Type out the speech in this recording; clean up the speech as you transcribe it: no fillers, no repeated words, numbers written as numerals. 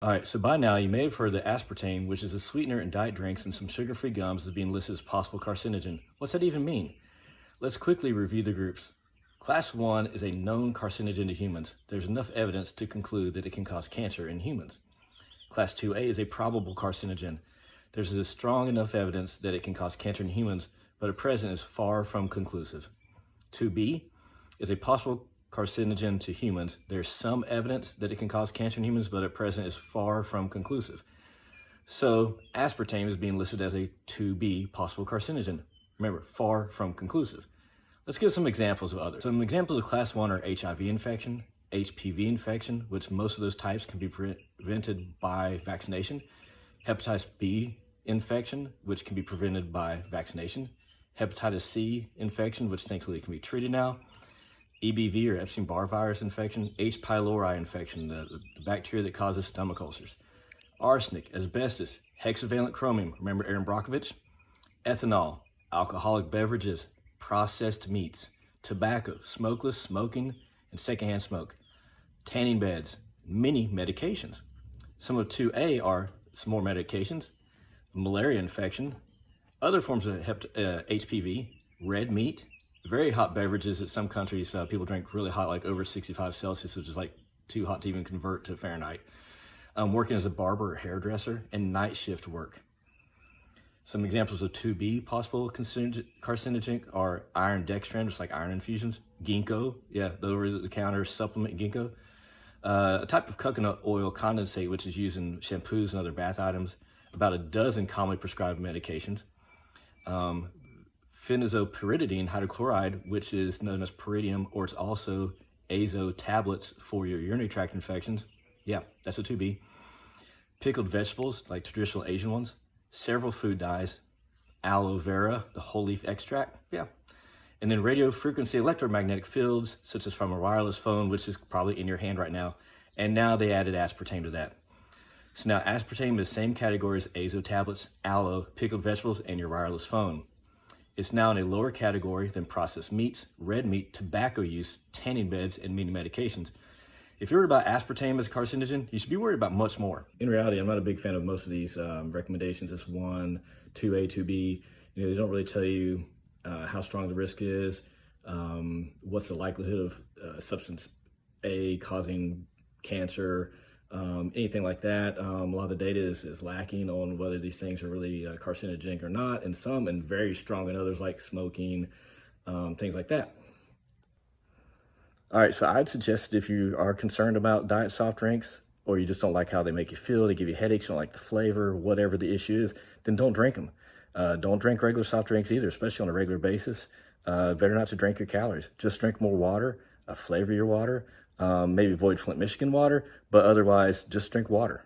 All right, so by now you may have heard that aspartame, which is a sweetener in diet drinks and some sugar-free gums, is being listed as possible carcinogen. What's that even mean? Let's quickly review the groups. Class 1 is a known carcinogen to humans. There's enough evidence to conclude that it can cause cancer in humans. Class 2A is a probable carcinogen. There's a strong enough evidence that it can cause cancer in humans, but at present is far from conclusive. 2B is a possible carcinogen to humans. There's some evidence that it can cause cancer in humans, but at present is far from conclusive. So aspartame is being listed as a 2B possible carcinogen. Remember, far from conclusive. Let's give some examples of others. Some examples of class 1 are HIV infection, HPV infection, which most of those types can be prevented by vaccination, hepatitis B infection, which can be prevented by vaccination, hepatitis C infection, which thankfully can be treated now, EBV or Epstein-Barr virus infection, H. pylori infection, the bacteria that causes stomach ulcers, arsenic, asbestos, hexavalent chromium, remember Aaron Brockovich, ethanol, alcoholic beverages, processed meats, tobacco, smokeless, smoking, and secondhand smoke, tanning beds, many medications. Some of 2A are some more medications, malaria infection, other forms of HPV, red meat, very hot beverages that some countries, people drink really hot, like over 65 Celsius, which is like too hot to even convert to Fahrenheit. Working as a barber or hairdresser, and night shift work. Some examples of 2B possible carcinogen are iron dextran, just like iron infusions, ginkgo, the over-the-counter supplement ginkgo, a type of coconut oil condensate, which is used in shampoos and other bath items, about a dozen commonly prescribed medications, phenazopyridine hydrochloride, which is known as pyridium, or it's also azo tablets for your urinary tract infections. Yeah, that's a 2B. Pickled vegetables, like traditional Asian ones, several food dyes, aloe vera, the whole leaf extract, and then radio frequency electromagnetic fields, such as from a wireless phone, which is probably in your hand right now, and now they added aspartame to that. So now aspartame is the same category as azo tablets, aloe, pickled vegetables, and your wireless phone. It's now in a lower category than processed meats, red meat, tobacco use, tanning beds, and many medications. If you're worried about aspartame as a carcinogen, you should be worried about much more. In reality, I'm not a big fan of most of these recommendations. It's 1, 2A, 2B. They don't really tell you how strong the risk is, what's the likelihood of substance A causing cancer, anything like that. A lot of the data is lacking on whether these things are really carcinogenic or not, and some and very strong in others, like smoking, things like that. All right, so I'd suggest that if you are concerned about diet soft drinks, or you just don't like how they make you feel, they give you headaches, you don't like the flavor, whatever the issue is, then don't drink them. Don't drink regular soft drinks either, especially on a regular basis. Better not to drink your calories. Just drink more water, flavor your water, maybe avoid Flint, Michigan water, but otherwise just drink water.